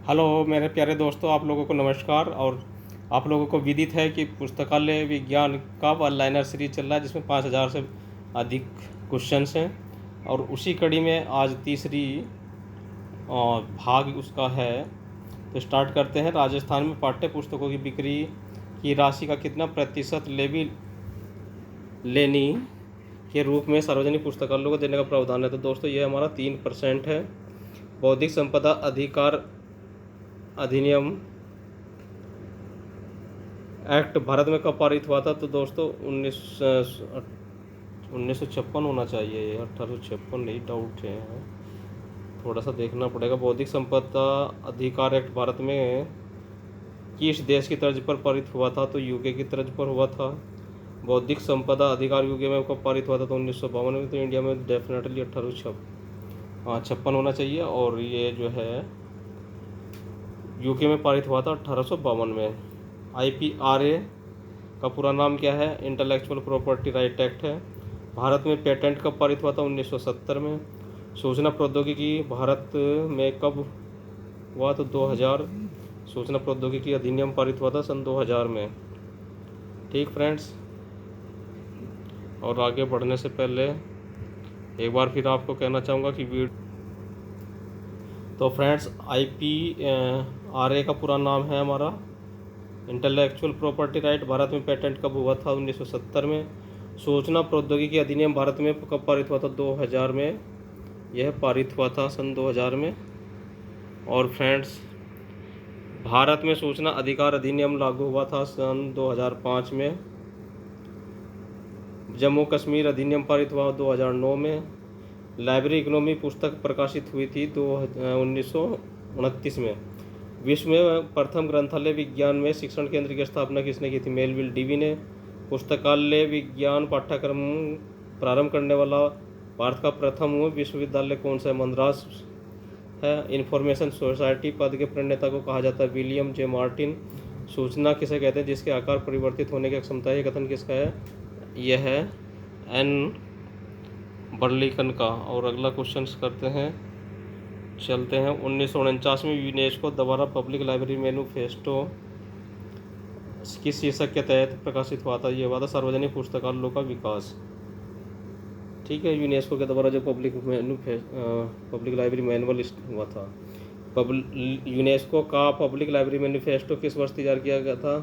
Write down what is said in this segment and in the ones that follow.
Hello मेरे प्यारे दोस्तों, आप लोगों को नमस्कार। और आप लोगों को विदित है कि पुस्तकालय विज्ञान का वन लाइनर सीरीज चल रहा है जिसमें 5000 से अधिक क्वेश्चंस हैं। और उसी कड़ी में आज तीसरी भाग उसका है। तो स्टार्ट करते हैं। राजस्थान में पाठ्य पुस्तकों की बिक्री की राशि का कितना प्रतिशत लेनी के रूप में सार्वजनिक पुस्तकालयों को देने का प्रावधान है। तो दोस्तों ये हमारा 3% है। बौद्धिक संपदा अधिकार अधिनियम एक्ट भारत में कब पारित हुआ था? तो दोस्तों 1956 होना चाहिए, ये 1856 नहीं, डाउट है, थोड़ा सा देखना पड़ेगा। बौद्धिक संपदा अधिकार एक्ट भारत में किस देश की तर्ज पर पारित हुआ था? तो यूके की तर्ज पर हुआ था। बौद्धिक संपदा अधिकार यूके में कब पारित हुआ था? तो 1952 में। तो इंडिया में डेफिनेटली 1856 होना चाहिए। और ये जो है यूके में पारित हुआ था 1852 में। IPRA का पूरा नाम क्या है? इंटेलेक्चुअल प्रॉपर्टी राइट एक्ट है। भारत में पेटेंट कब पारित हुआ था? 1970 में। सूचना प्रौद्योगिकी भारत में कब हुआ? तो 2000। सूचना प्रौद्योगिकी अधिनियम पारित हुआ था सन 2000 में। ठीक फ्रेंड्स, और आगे बढ़ने से पहले एक बार फिर आपको कहना चाहूँगा कि तो फ्रेंड्स IPRA का पूरा नाम है हमारा इंटेलेक्चुअल प्रॉपर्टी राइट। भारत में पेटेंट कब हुआ था? 1970 में। सूचना प्रौद्योगिकी अधिनियम भारत में कब पारित हुआ था? 2000 में। यह पारित हुआ था सन 2000 में। और फ्रेंड्स भारत में सूचना अधिकार अधिनियम लागू हुआ था सन 2005 में। जम्मू कश्मीर अधिनियम पारित हुआ 2009 में। लाइब्रेरी इकोनॉमी पुस्तक प्रकाशित हुई थी 1929 में। विश्व में प्रथम ग्रंथालय विज्ञान में शिक्षण केंद्र की स्थापना किसने की थी? मेलविल डीवी ने। पुस्तकालय विज्ञान पाठ्यक्रम प्रारंभ करने वाला भारत का प्रथम विश्वविद्यालय कौन सा है? मद्रास है। इंफॉर्मेशन सोसाइटी पद के प्रणेता को कहा जाता है? William J Martin. सूचना किसे कहते हैं जिसके आकार परिवर्तित होने की क्षमता है? कथन किसका है? यह है एन बर्लिकन का। और अगला क्वेश्चन करते हैं, चलते हैं। 1949 में यूनेस्को द्वारा पब्लिक लाइब्रेरी मैनिफेस्टो किस शीर्षक के तहत प्रकाशित हुआ था? ये हुआ था सार्वजनिक पुस्तकालयों का विकास। ठीक है, यूनेस्को के द्वारा जो पब्लिक लाइब्रेरी मैनुअल हुआ था। यूनेस्को का पब्लिक लाइब्रेरी मैनिफेस्टो किस वर्ष तैयार किया गया था?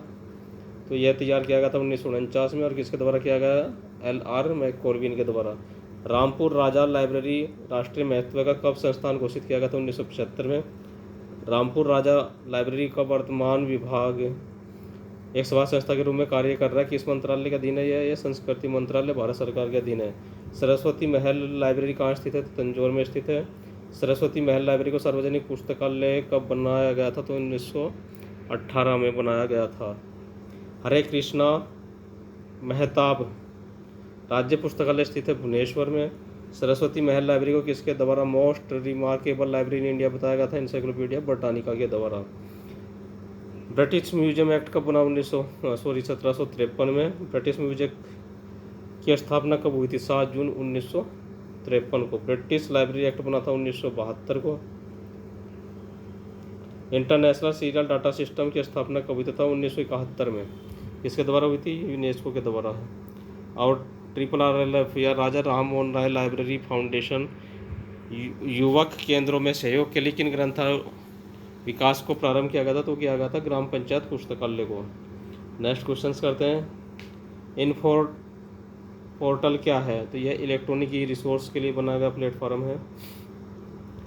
तो यह तैयार किया गया था 1949 में। और किसके द्वारा किया गया? LR मैककॉर्बिन के द्वारा। रामपुर राजा लाइब्रेरी राष्ट्रीय महत्व का कब संस्थान घोषित किया गया था? 1975 में। रामपुर राजा लाइब्रेरी का वर्तमान विभाग एक सेवा संस्था के रूप में कार्य कर रहा है। किस मंत्रालय के अधीन है? यह संस्कृति मंत्रालय भारत सरकार के अधीन है। सरस्वती महल लाइब्रेरी कहाँ स्थित है? तंजौर में स्थित है। सरस्वती महल लाइब्रेरी को सार्वजनिक पुस्तकालय कब बनाया गया था? तो 1918 में बनाया गया था। हरे कृष्णा मेहताब राज्य पुस्तकालय स्थित है भुवनेश्वर में। सरस्वती महल लाइब्रेरी को किसके द्वारा most remarkable library in India बताया गया था? इंसाइक्लोपीडिया ब्रिटानिका के द्वारा। ब्रिटिश म्यूजियम एक्ट कब बना? 1753 में। ब्रिटिश म्यूजियम की स्थापना कब हुई थी? 7 जून 1953 को। ब्रिटिश लाइब्रेरी एक्ट बना था 1972 को। इंटरनेशनल सीरियल डाटा सिस्टम की स्थापना कब हुई थी? 1971 में। किसके द्वारा हुई थी? यूनेस्को के द्वारा। और RRLF या राजा राम मोहन राय लाइब्रेरी फाउंडेशन युवक केंद्रों में सहयोग के लिए किन ग्रंथालय विकास को प्रारंभ किया गया था? तो किया गया था ग्राम पंचायत पुस्तकालय को। नेक्स्ट क्वेश्चन करते हैं। इन्फो पोर्टल क्या है? तो यह इलेक्ट्रॉनिक ई रिसोर्स के लिए बनाया गया प्लेटफॉर्म है।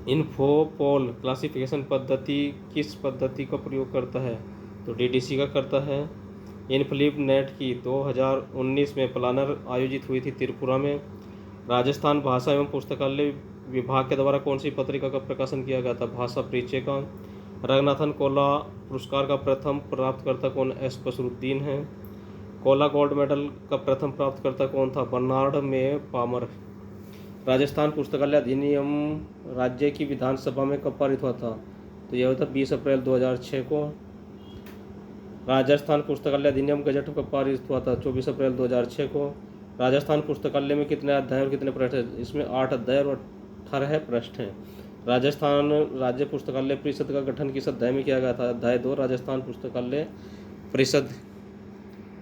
इन्फोपोल क्लासिफिकेशन पद्धति किस पद्धति का प्रयोग करता है? तो DDC का करता है। इनफ्लिप नेट की 2019 में प्लानर आयोजित हुई थी त्रिपुरा में। राजस्थान भाषा एवं पुस्तकालय विभाग के द्वारा कौन सी पत्रिका का प्रकाशन किया गया था? भाषा परिचय का। रंगनाथन कोला पुरस्कार का प्रथम प्राप्तकर्ता कौन? S बसरुद्दीन है। कोला गोल्ड मेडल का प्रथम प्राप्तकर्ता कौन था? बर्नार्ड में पामर। राजस्थान पुस्तकालय अधिनियम राज्य की विधानसभा में कब पारित हुआ था? तो यह था 20 अप्रैल 2006 को। राजस्थान पुस्तकालय अधिनियम गजट कब पारित हुआ था? 24 अप्रैल 2006 को। राजस्थान पुस्तकालय में कितने अध्याय और कितने पृष्ठ हैं? इसमें 8 अध्याय और 18 पृष्ठ हैं। राजस्थान राज्य पुस्तकालय परिषद का गठन किस अध्याय में किया गया था? अध्याय 2 राजस्थान पुस्तकालय परिषद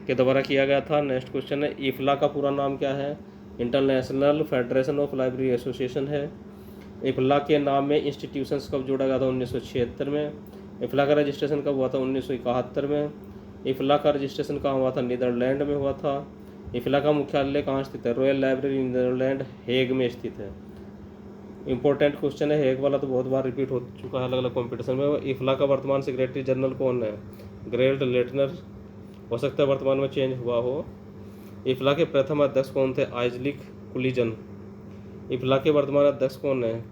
के द्वारा किया गया था। नेक्स्ट क्वेश्चन है, इफ्ला का पूरा नाम क्या है? International federation of library association है। इफ्ला के नाम में इंस्टीट्यूशंस कब जोड़ा गया था? 1976 में। इफ्ला का रजिस्ट्रेशन कब हुआ था? 1971 में। इफ्ला का रजिस्ट्रेशन कहाँ हुआ था? नीदरलैंड में हुआ था। इफ्ला का मुख्यालय कहाँ स्थित है? रॉयल लाइब्रेरी नीदरलैंड हेग में स्थित है। इंपॉर्टेंट क्वेश्चन है, हेग वाला तो बहुत बार रिपीट हो चुका है अलग अलग कॉम्पिटिशन में। इफ्ला का वर्तमान सेक्रेटरी जनरल कौन है? ग्रेल्ड लेटनर। हो सकता है वर्तमान में चेंज हुआ हो। इफ्ला के प्रथम अध्यक्ष कौन थे? आइजलिक कुलीजन। इफ्ला के वर्तमान अध्यक्ष कौन है?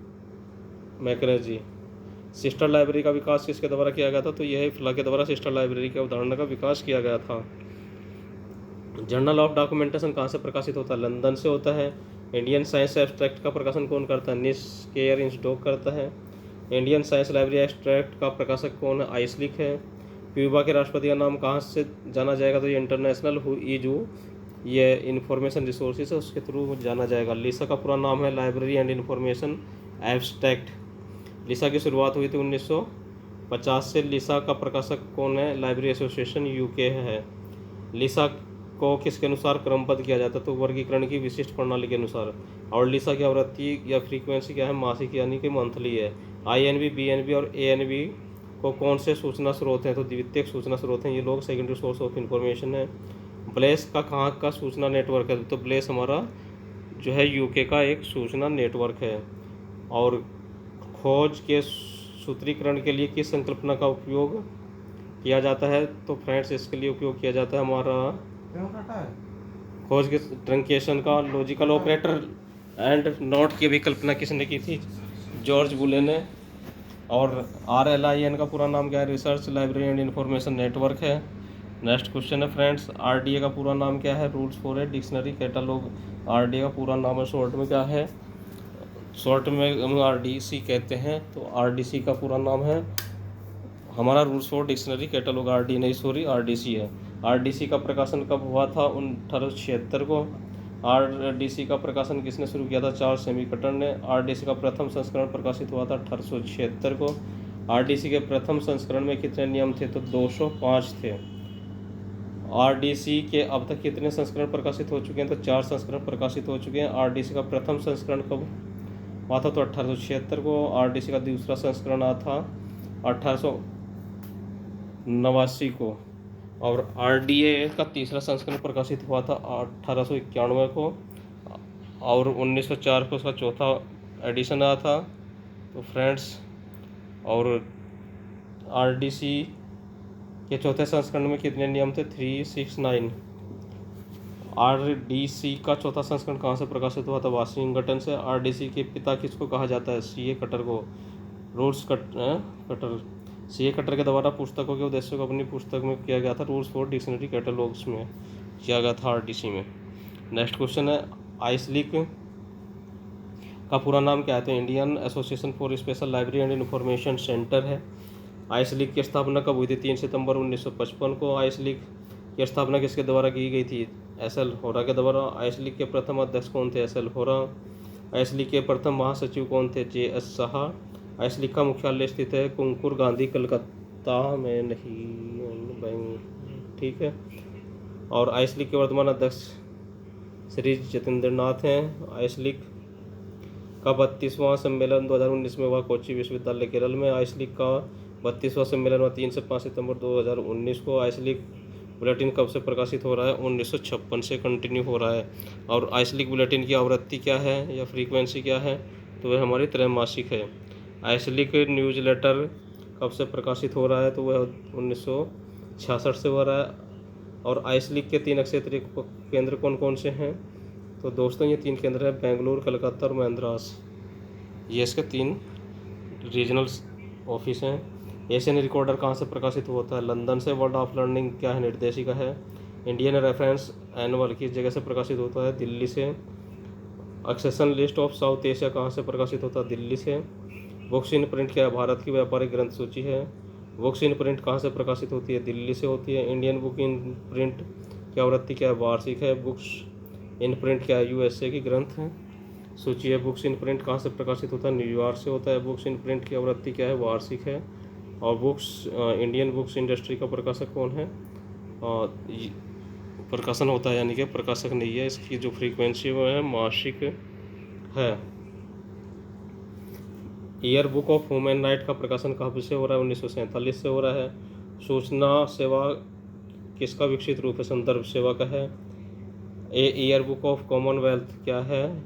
मैकेजी। सिस्टर लाइब्रेरी का विकास किसके द्वारा किया गया था? तो यह इफ्ला के द्वारा सिस्टर लाइब्रेरी की अवधारणा का विकास किया गया था। जर्नल ऑफ डॉक्यूमेंटेशन कहाँ से प्रकाशित होता है? लंदन से होता है। इंडियन साइंस एब्स्ट्रैक्ट का प्रकाशन कौन करता है? निस केयर इंस्टॉक करता है। इंडियन साइंस लाइब्रेरी एब्स्ट्रैक्ट का प्रकाशक कौन है? आइसलिक है। क्यूबा के राष्ट्रपति का नाम कहाँ से जाना जाएगा? तो ये इंटरनेशनल जो ये इंफॉर्मेशन रिसोर्सेज है उसके थ्रू जाना जाएगा। लिसा का पूरा नाम है लाइब्रेरी एंड इंफॉर्मेशन एब्स्ट्रैक्ट। लिसा की शुरुआत हुई थी 1950 से। लिसा का प्रकाशक कौन है? लाइब्रेरी एसोसिएशन यूके है। लिसा को किसके अनुसार क्रमबद्ध किया जाता है? तो वर्गीकरण की विशिष्ट प्रणाली के अनुसार। और लिसा की आवृत्ति या फ्रीक्वेंसी क्या है? मासिक यानी कि मंथली है। INB, BNB और ANB को कौन से सूचना स्रोत हैं? तो द्वितीयक सूचना स्रोत हैं ये लोग, सेकेंडरी सोर्स ऑफ इंफॉर्मेशन है। ब्लेस का कहाँ का सूचना नेटवर्क है? तो ब्लेस हमारा जो है यूके का एक सूचना नेटवर्क है। और खोज के सूत्रीकरण के लिए किस संकल्पना का उपयोग किया जाता है? तो फ्रेंड्स इसके लिए उपयोग किया जाता है हमारा खोज के ट्रंकेशन का। लॉजिकल ऑपरेटर एंड नोट की भी कल्पना किसने की थी? जॉर्ज बुले ने। और RLIN का पूरा नाम क्या है? Research library and information network है। नेक्स्ट क्वेश्चन है फ्रेंड्स, RDA का पूरा नाम क्या है? Rules for a dictionary catalogue. RDA का पूरा नाम है, शॉर्ट में क्या है? शॉर्ट में हम RDC कहते हैं। तो RDC का पूरा नाम है हमारा rules for dictionary catalogue. RD नहीं, सॉरी, RDC है। RDC का प्रकाशन कब हुआ था? 1876 को। RDC का प्रकाशन किसने शुरू किया था? चार्ल्स सेमीकटर ने। RDC का प्रथम संस्करण प्रकाशित हुआ था 1876 को। RDC के प्रथम संस्करण में कितने नियम थे? तो 205 थे। RDC के अब तक कितने संस्करण प्रकाशित हो चुके हैं? तो 4 संस्करण प्रकाशित हो चुके हैं। RDC का प्रथम संस्करण कब हुआ था? तो 1876 को। RDC का दूसरा संस्करण आया था 1889 को। और RDA का तीसरा संस्करण प्रकाशित हुआ था 1891 को। और 1904 को उसका चौथा एडिशन आया था। तो फ्रेंड्स, और RDC के चौथे संस्करण में कितने नियम थे? 369। RDC का चौथा संस्करण कहाँ से प्रकाशित हुआ था? वाशिंगटन से। RDC के पिता किसको कहा जाता है? CA कटर को। रूल्स कटर CA कटर के द्वारा पुस्तकों के उद्देश्यों को अपनी पुस्तक में किया गया था। रूल्स फॉर डिक्शनरी कैटलॉग्स में किया गया था RDC में। नेक्स्ट क्वेश्चन है, आइसलिक का पूरा नाम क्या है? तो Indian association for special library and information centre है। आइसलिक की स्थापना कब हुई थी? 3 सितंबर 1955 को। आइसलिक की स्थापना किसके द्वारा की गई थी? SL होरा के द्वारा। आइसलिक के प्रथम अध्यक्ष कौन थे? SL होरा। आइसलिक के प्रथम महासचिव कौन थे? JS साहा। आइसलिक का मुख्यालय स्थित है कुंकुर गांधी, कलकत्ता में नहीं, ठीक है। और आइसलिक के वर्तमान अध्यक्ष श्री जतेंद्रनाथ हैं। आइसलिक का 32वां सम्मेलन 2019 में हुआ कोच्चि विश्वविद्यालय केरल में। आइसलिक का 32वां सम्मेलन हुआ 3 से 5 सितंबर 2019 को। आइसलिक बुलेटिन कब से प्रकाशित हो रहा है? 1956 से कंटिन्यू हो रहा है। और आइसलिक बुलेटिन की आवृत्ति क्या है या फ्रीक्वेंसी क्या है? तो वह हमारी त्रैमासिक है। आइसलिक न्यूज़ लेटर कब से प्रकाशित हो रहा है? तो वह 1966 से हो रहा है। और आइसलिक के 3 क्षेत्रीय केंद्र कौन कौन से हैं? तो दोस्तों ये 3 केंद्र हैं, बेंगलुरु, कलकत्ता और मद्रास। ये इसके 3 रीजनल ऑफिस हैं। एशियन रिकॉर्डर कहाँ से प्रकाशित होता है? लंदन से। वर्ल्ड ऑफ लर्निंग क्या है? निर्देशिका है। इंडियन रेफरेंस एनुअल किस जगह से प्रकाशित होता है? दिल्ली से। Accession list of South Asia कहाँ से प्रकाशित होता है? दिल्ली से। बुक्स इन प्रिंट क्या है? भारत की व्यापारिक ग्रंथ सूची है। बुक्स इन प्रिंट कहाँ से प्रकाशित होती है? दिल्ली से होती है। इंडियन बुक इन प्रिंट की आवृत्ति क्या है? वार्षिक है। बुक्स इन प्रिंट क्या है? USA की ग्रंथ सूची है बुक्स इन प्रिंट कहाँ से प्रकाशित होता है, न्यूयॉर्क से होता है। बुक्स इन प्रिंट की आवृत्ति क्या है, वार्षिक है। और बुक्स इंडियन बुक्स इंडस्ट्री का प्रकाशक कौन है, प्रकाशन होता है यानी कि प्रकाशक नहीं है, इसकी जो फ्रीक्वेंसी वो है मासिक है। Year book of human right का प्रकाशन कहाँ से हो रहा है, 1947 से हो रहा है। सूचना सेवा किसका विकसित रूप है, संदर्भ सेवा का है। ईयर बुक ऑफ कॉमनवेल्थ क्या है,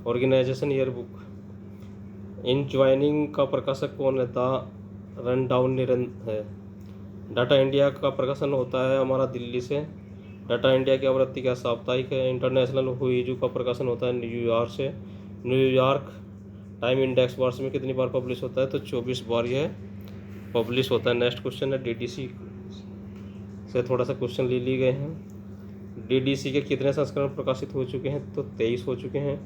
ऑर्गेनाइजेशन ईयर बुक। इन ज्वाइनिंग का प्रकाशक कौन है, द रन डाउन है। डाटा इंडिया का प्रकाशन होता है हमारा दिल्ली से। डाटा इंडिया की आवृत्ति क्या साप्ताहिक है। इंटरनेशनल हुईजू का प्रकाशन होता है न्यूयॉर्क से। न्यूयॉर्क टाइम इंडेक्स वर्ष में कितनी बार पब्लिश होता है, तो 24 बार यह पब्लिश होता है। नेक्स्ट क्वेश्चन है डीडीसी से थोड़ा सा क्वेश्चन ले लिए गए हैं। डीडीसी के कितने संस्करण प्रकाशित हो चुके हैं, तो 23 हो चुके हैं।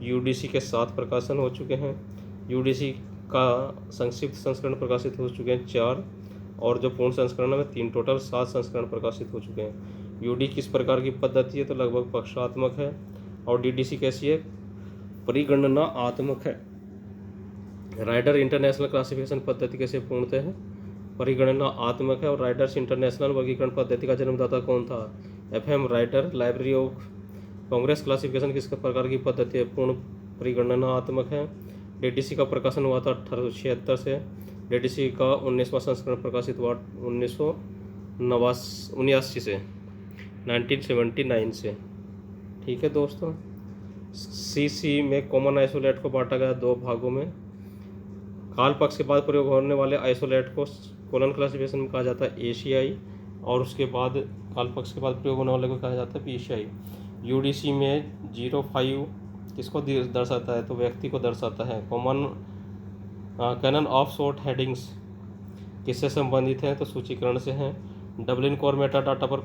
यूडीसी के 7 प्रकाशन हो चुके हैं। यूडीसी का संक्षिप्त संस्करण प्रकाशित हो चुके हैं 4, और जो पूर्ण संस्करण है 3, टोटल 7 संस्करण प्रकाशित हो चुके हैं। यूडी किस प्रकार की पद्धति है, तो लगभग पक्षात्मक है। और डीडीसी कैसी है, परिगणनात्मक है। राइडर इंटरनेशनल क्लासिफिकेशन पद्धति कैसे पूर्णतः है, परिगणनात्मक है। और राइडर्स इंटरनेशनल वर्गीकरण पद्धति का जन्मदाता कौन था, FM Rider. Library of Congress classification किस प्रकार की पद्धति है, पूर्ण परिगणनात्मक है। डीडीसी का प्रकाशन हुआ था 1876 से। डीडीसी का 19वां संस्करण प्रकाशित हुआ 1979 से, 1979 से। ठीक है दोस्तों। सीसी में कॉमन आइसोलेट को बांटा गया 2 भागों में। काल पक्ष के बाद प्रयोग होने वाले आइसोलेट को कोलन क्लासिफिकेशन में कहा जाता है एशियाई, और उसके बाद काल पक्ष के बाद प्रयोग होने वाले को कहा जाता है पीशियाई। यूडीसी में 05 किसको दर्शाता है, तो व्यक्ति को दर्शाता है। Common canon of short headings किससे संबंधित हैं, तो सूचीकरण से हैं। डबलिन कोर मेटा डाटा पर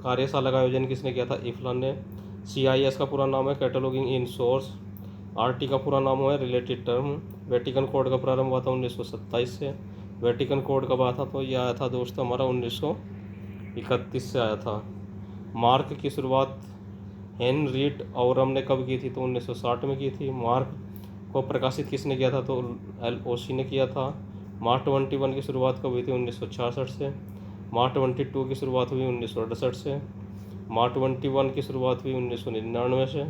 कार्यशाला का आयोजन किसने किया था, इफ्ला ने। CIS का पूरा नाम है कैटलॉगिंग इन सोर्स। RT का पूरा नाम है रिलेटेड टर्म। वेटिकन कोड का प्रारंभ हुआ था 1927 से। वेटिकन कोड कब आया था, तो यह आया था दोस्तों हमारा 1931 से आया था। मार्क की शुरुआत हेनरीट औरम ने कब की थी, तो 1960 में की थी। मार्क को प्रकाशित किसने किया था, तो LOC ने किया था। मार्क 21 की शुरुआत कब हुई थी, 1966 से। मार्क 22 की शुरुआत हुई 1968 से। मार्क 21 की शुरुआत हुई 1999 से।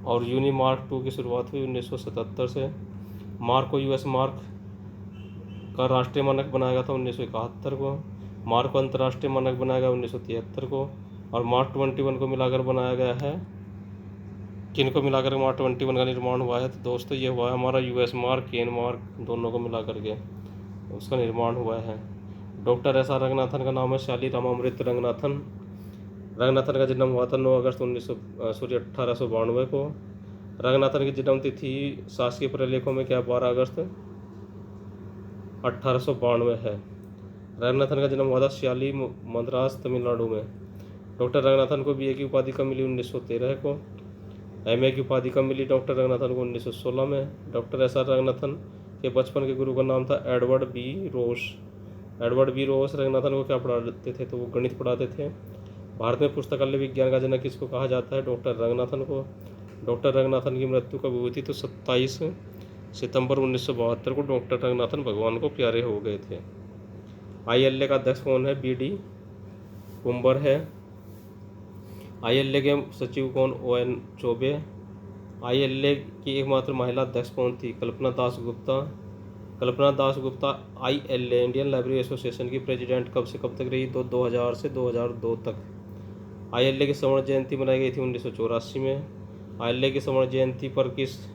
और यूनी मार्क 2 की शुरुआत हुई 1977 से। मार्क को US मार्क का राष्ट्रीय मानक बनाया गया था 1971 को। मार्क को अंतर्राष्ट्रीय मानक बनाया गया 1973 को। और मार्क 21 को मिलाकर बनाया गया है, किनको मिलाकर मार्क 21 का निर्माण हुआ है, तो दोस्तों ये हुआ है हमारा US मार्क, केन मार्क दोनों को मिला करके उसका निर्माण हुआ है। डॉक्टर SR रंगनाथन का नाम है शाली रामामृत रंगनाथन। रंगनाथन का जन्म हुआ था 9 अगस्त 1892 को। रंगनाथन की जन्म तिथि शासकीय प्रलेखों में क्या 12 अगस्त 1892 है। रंगनाथन का जन्म हुआ था श्याली मद्रास तमिलनाडु में। डॉक्टर रंगनाथन को BA की उपाधि कब मिली, 1913 को। MA की उपाधि कब मिली डॉक्टर रंगनाथन को, 1916 में। डॉक्टर SR रंगनाथन के बचपन के गुरु का नाम था एडवर्ड बी रोस। एडवर्ड बी रोस रंगनाथन को क्या पढ़ाते थे, तो वो गणित पढ़ाते थे। भारत में पुस्तकालय विज्ञान का जनक किसको कहा जाता है, डॉक्टर रंगनाथन को। डॉक्टर रंगनाथन की मृत्यु कब हुई थी, तो 27 सितंबर 1972 को डॉक्टर रंगनाथन भगवान को प्यारे हो गए थे। ILA का अध्यक्ष कौन है, BD कुंबर है। ILA के सचिव कौन, ON चौबे। ILA की एकमात्र महिला अध्यक्ष कौन थी, Kalpana Das Gupta. Kalpana Das Gupta ILA Indian library association की प्रेसिडेंट कब से कब तक रही, तो 2000 से 2002 तक। ILA की स्वर्ण जयंती मनाई गई थी 1984 में। ILA की स्वर्ण जयंती पर किस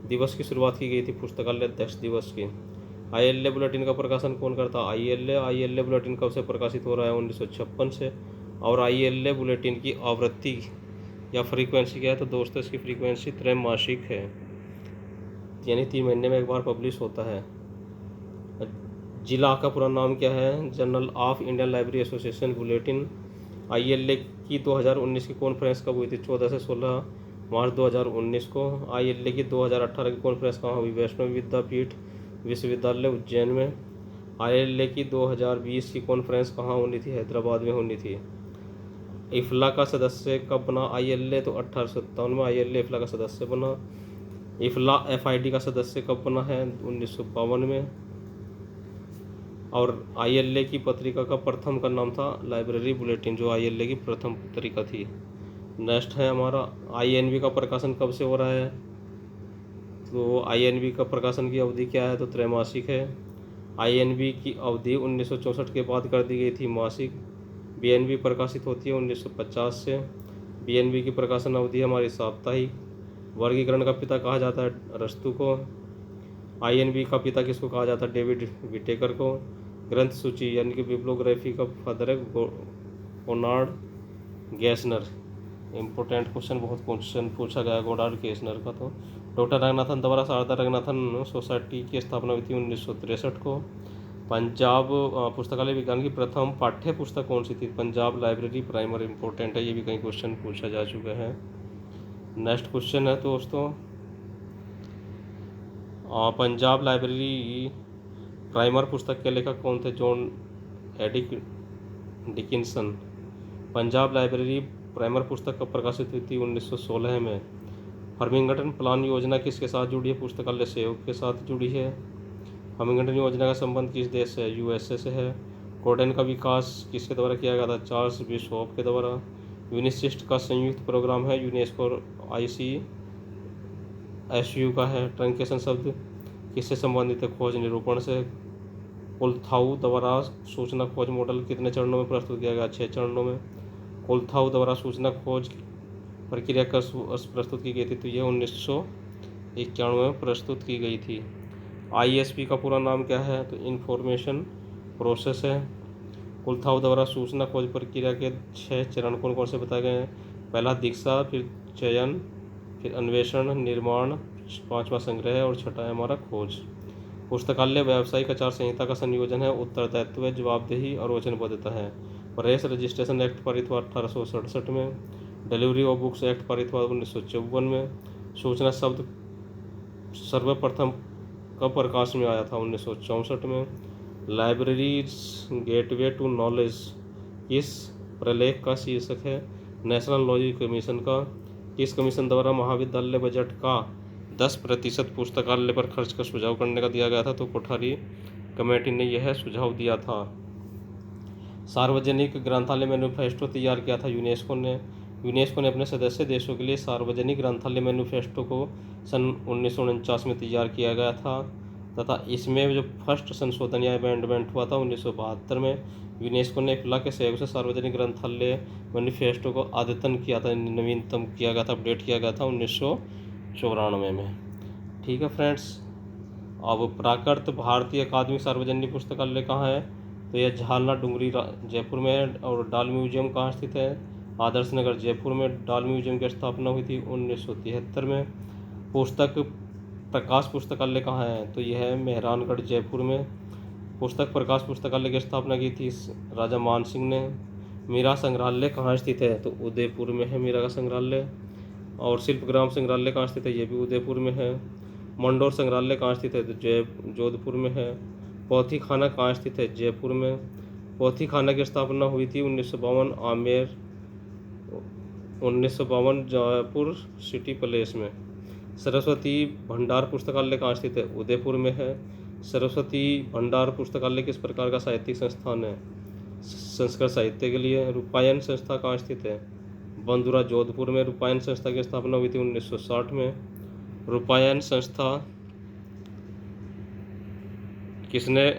दिवस की शुरुआत की गई थी, पुस्तकालय अध्यक्ष दिवस की। ILA बुलेटिन का प्रकाशन कौन करता, ILA बुलेटिन कब से प्रकाशित हो रहा है, 1956 से। और ILA बुलेटिन की आवृत्ति या फ्रीक्वेंसी क्या है, तो दोस्तों इसकी फ्रीक्वेंसी त्रैमासिक है, यानी 3 महीने में एक बार पब्लिश होता है। जिला का पूरा नाम क्या है, journal of Indian library association bulletin. ILA की 2019 की कॉन्फ्रेंस कब हुई थी, 14 से 16 मार्च 2019 को। ILA की 2018 की कॉन्फ्रेंस कहाँ हुई, वैष्णव विद्यापीठ विश्वविद्यालय उज्जैन में। ILA की 2020 की कॉन्फ्रेंस कहाँ होनी थी, हैदराबाद में होनी थी। इफ्ला का सदस्य कब बना ILA? तो 1857 में ILA इफ्ला का सदस्य बना। इफ्ला FID का सदस्य कब बना है? 1952 में। और ILA की पत्रिका का प्रथम का नाम था लाइब्रेरी बुलेटिन, जो ILA की प्रथम पत्रिका थी। नेक्स्ट है हमारा INV का प्रकाशन कब से हो रहा है? तो INV का प्रकाशन की अवधि क्या है? तो त्रैमासिक है। INV की अवधि 1964 के बाद कर दी गई थी मासिक। BNB प्रकाशित होती है 1950 से। BNB की प्रकाशन अवधि हमारी साप्ताहिक। वर्गीकरण का पिता कहा जाता है अरस्तु को। INV का पिता किसको कहा जाता है? डेविड विटेकर को। ग्रंथ सूची यानी कि बिब्लोग्राफी का फादर है गोनार्ड गैसनर। इम्पोर्टेंट क्वेश्चन, बहुत क्वेश्चन पूछा गया गोनार्ड गैसनर का। तो डॉक्टर रंगनाथन द्वारा शारदा रंगनाथन सोसाइटी की स्थापना हुई थी 1963 को। पंजाब पुस्तकालय विज्ञान की प्रथम पाठ्य पुस्तक कौन सी थी? Punjab library primer. इम्पोर्टेंट है, ये भी कई क्वेश्चन पूछा जा चुका है। नेक्स्ट क्वेश्चन है दोस्तों, पंजाब लाइब्रेरी प्राइमर पुस्तक के लेखक कौन थे? John edict Dickinson. Punjab library primer पुस्तक कब प्रकाशित हुई थी? 1916 में। फर्मिंगटन प्लान योजना किसके साथ जुड़ी है? पुस्तकालय सहयोग के साथ जुड़ी है। फर्मिंगटन योजना का संबंध किस देश से है? USA से है। कोडेन का विकास किसके द्वारा किया गया था? चार्ल्स बिशॉप के द्वारा। यूनिसिस्ट का संयुक्त प्रोग्राम है यूनेस्को और ICSU का है। ट्रंकेशन शब्द किससे संबंधित है? खोज निरूपण से। कोल्थाउ द्वारा सूचना खोज मॉडल कितने चरणों में प्रस्तुत किया गया? 6 चरणों में। कोल्थाउ द्वारा सूचना खोज प्रक्रिया कब प्रस्तुत की गई थी? तो यह 1991 में प्रस्तुत की गई थी। ISP का पूरा नाम क्या है? तो इंफॉर्मेशन प्रोसेस है। कोल्थाउ द्वारा सूचना खोज प्रक्रिया के 6 चरण कौन कौन से बताए गए हैं? पहला दीक्षा, फिर चयन, फिर अन्वेषण, निर्माण, 5वां संग्रह और 6वां है हमारा खोज। पुस्तकालय व्यावसायिक आचार संहिता का संयोजन है। उत्तरदायित्व, जवाबदेही और वचनबद्धता है। प्रेस रजिस्ट्रेशन एक्ट पारित हुआ 1867 में। डिलीवरी ऑफ बुक्स एक्ट पारित हुआ 1954 में। सूचना शब्द सर्वप्रथम कब प्रकाश में आया था? 1964 में। लाइब्रेरीज गेटवे टू नॉलेज किस प्रलेख का शीर्षक है? नेशनल लॉ कमीशन का। किस कमीशन द्वारा महाविद्यालय बजट का 10% पुस्तकालय पर खर्च का सुझाव करने का दिया गया था? तो कोठारी कमेटी ने यह सुझाव दिया था। सार्वजनिक ग्रंथालय मैनिफेस्टो तैयार किया था यूनेस्को ने। यूनेस्को ने अपने सदस्य देशों के लिए सार्वजनिक ग्रंथालय मैनिफेस्टो को सन 1949 में तैयार किया गया था तथा इसमें जो फर्स्ट संशोधन या अमेंडमेंट हुआ था 1972 में। यूनेस्को ने इफ्ला के सहयोग से सार्वजनिक ग्रंथालय मैनिफेस्टो को अद्यतन किया था, नवीनतम किया गया था, अपडेट किया गया था 1994 में। ठीक है फ्रेंड्स, अब प्राकृत भारतीय अकादमिक सार्वजनिक पुस्तकालय कहाँ है? तो यह झालना डूंगरी जयपुर में है। और डाल म्यूजियम कहाँ स्थित है? आदर्श नगर जयपुर में डाल म्यूजियम की स्थापना हुई थी 1973 में। पुस्तक प्रकाश पुस्तकालय कहाँ है? तो यह है मेहरानगढ़ जयपुर में। पुस्तक प्रकाश पुस्तकालय की स्थापना की थी राजा मान सिंह ने। मीरा संग्रहालय कहाँ स्थित है? तो उदयपुर में है मीरा का संग्रहालय। और शिल्पग्राम संग्रहालय कहाँ स्थित है? ये भी उदयपुर में है। मंडोर संग्रहालय कहाँ स्थित है? तो जोधपुर में है। पोथी खाना कहाँ स्थित है? जयपुर में। पोथी खाना की स्थापना हुई थी 1952 आमेर 1952 जयपुर सिटी पैलेस में। सरस्वती भंडार पुस्तकालय कहाँ स्थित है? उदयपुर में है। सरस्वती भंडार पुस्तकालय किस प्रकार का साहित्यिक संस्थान है? संस्कृत साहित्य के लिए। रूपायन संस्था कहाँ स्थित है? बंदुरा जोधपुर में। रूपायन संस्था की स्थापना हुई थी 1960 में। रूपायन संस्था किसने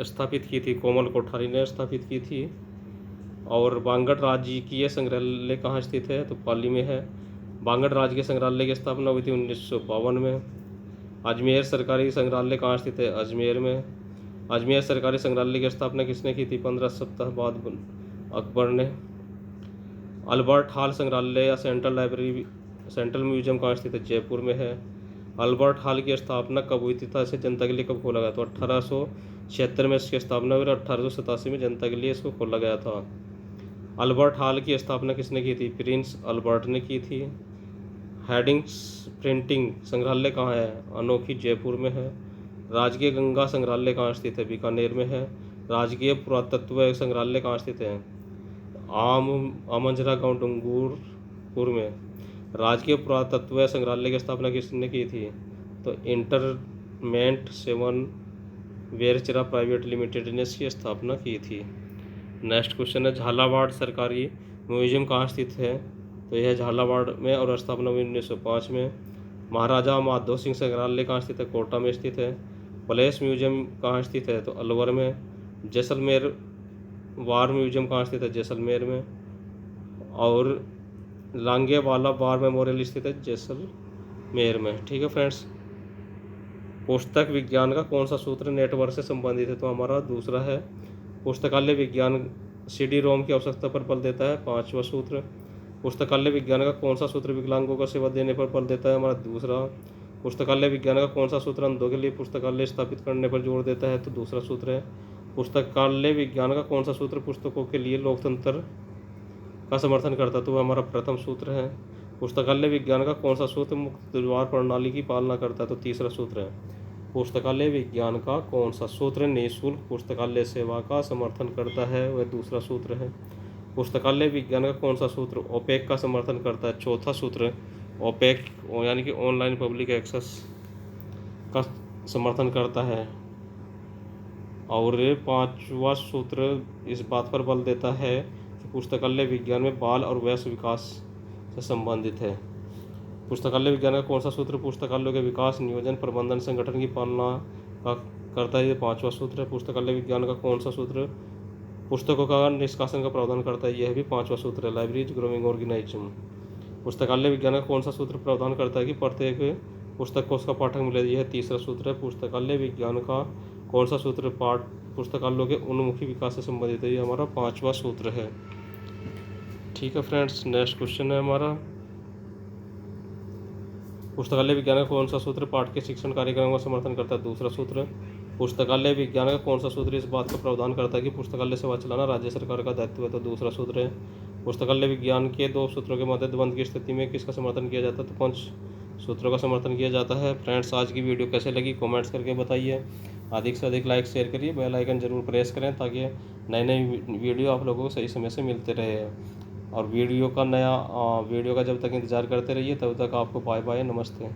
स्थापित की थी? कोमल कोठारी ने स्थापित की थी। और बांगड़ राजकीय संग्रहालय कहाँ स्थित है? तो पाली में है। बांगड़ राजकीय संग्रहालय की स्थापना हुई थी 1952 में। अजमेर सरकारी संग्रहालय कहाँ स्थित है? अजमेर में। अजमेर सरकारी संग्रहालय की स्थापना किसने की थी? 15 सप्ताह बाद अकबर ने। अल्बर्ट हॉल संग्रहालय या सेंट्रल म्यूजियम कहाँ स्थित है? जयपुर में है। अल्बर्ट हॉल की स्थापना कब हुई थी तथा इसे जनता के लिए कब खोला गया? तो 1876 में इसकी स्थापना हुई और 1887 में जनता के लिए इसको खोला गया था। अल्बर्ट हॉल की स्थापना किसने की थी? प्रिंस अल्बर्ट ने की थी। हेडिंग्स प्रिंटिंग संग्रहालय कहाँ है? अनोखी जयपुर में है। राजकीय गंगा संग्रहालय कहाँ स्थित है? बीकानेर में है। राजकीय पुरातत्व संग्रहालय कहाँ स्थित है? आमंजरा गांव डूंगरपुर में राजकीय पुरातत्व संग्रहालय की स्थापना किसने की थी? तो इंटरमेंट 7 वेरचिरा प्राइवेट लिमिटेड ने इसकी स्थापना की थी। नेक्स्ट क्वेश्चन है, झालावाड़ सरकारी म्यूजियम कहाँ स्थित है? तो यह झालावाड़ में और स्थापना हुई 1905 में। महाराजा माधो सिंह संग्रहालय कहाँ स्थित है? कोटा में स्थित है। प्लेस म्यूजियम कहाँ स्थित है? तो अलवर में। जैसलमेर वार म्यूजियम कहाँ स्थित है? जैसलमेर में। और लांगेवाला वार मेमोरियल स्थित है जैसलमेर में। ठीक है फ्रेंड्स। पुस्तक विज्ञान का कौन सा सूत्र नेटवर्क से संबंधित है? तो हमारा दूसरा है। पुस्तकालय विज्ञान CD रोम की आवश्यकता पर बल देता है, 5वां सूत्र। पुस्तकालय विज्ञान का कौन सा सूत्र विकलांगों को सेवा देने पर बल देता है? हमारा दूसरा। पुस्तकालय विज्ञान का कौन सा सूत्र अंधों के लिए पुस्तकालय स्थापित करने पर जोर देता है? तो दूसरा सूत्र है। पुस्तकालय विज्ञान का कौन सा सूत्र पुस्तकों के लिए लोकतंत्र का समर्थन करता है? तो वह हमारा प्रथम सूत्र है। पुस्तकालय विज्ञान का कौन सा सूत्र मुक्त द्वार प्रणाली की पालना करता है? तो तीसरा सूत्र है। पुस्तकालय विज्ञान का कौन सा सूत्र निःशुल्क पुस्तकालय सेवा का समर्थन करता है? वह दूसरा सूत्र है। पुस्तकालय विज्ञान का कौन सा सूत्र ओपेक का समर्थन करता है? चौथा सूत्र ओपेक यानी कि ऑनलाइन पब्लिक एक्सेस का समर्थन करता है। और 5वां सूत्र इस बात पर बल देता है कि पुस्तकालय विज्ञान में बाल और वयस्क विकास से संबंधित है। पुस्तकालय विज्ञान का कौन सा सूत्र पुस्तकालयों के विकास, नियोजन, प्रबंधन, संगठन की पालना का करता है? ये 5वां सूत्र है। पुस्तकालय विज्ञान का कौन सा सूत्र पुस्तकों का निष्कासन का प्रावधान करता है? यह भी 5वां सूत्र है। Libraries growing organism. पुस्तकालय विज्ञान का कौन सा सूत्र प्रावधान करता है कि प्रत्येक पुस्तक को उसका पाठक मिले? यह तीसरा सूत्र है। पुस्तकालय विज्ञान का कौन सा सूत्र पाठ पुस्तकालयों के उन्मुखी विकास से संबंधित है? ये हमारा 5वां सूत्र है। ठीक है फ्रेंड्स। नेक्स्ट क्वेश्चन है हमारा, पुस्तकालय विज्ञान का कौन सा सूत्र पाठ के शिक्षण कार्यक्रम का समर्थन करता है? दूसरा सूत्र। पुस्तकालय विज्ञान का कौन सा सूत्र इस बात का प्रावधान करता है कि पुस्तकालय सेवा चलाना राज्य सरकार का दायित्व है? तो दूसरा सूत्र है। पुस्तकालय विज्ञान के 2 सूत्रों के मध्य द्वंद्व की स्थिति में किसका समर्थन किया जाता है? तो 5 सूत्रों का समर्थन किया जाता है। फ्रेंड्स, आज की वीडियो कैसे लगी कमेंट्स करके बताइए। अधिक से अधिक लाइक शेयर करिए, बेल आइकन जरूर प्रेस करें ताकि नए नए वीडियो आप लोगों को सही समय से मिलते रहे। और वीडियो का जब तक इंतज़ार करते रहिए तब तक आपको बाय बाय, नमस्ते।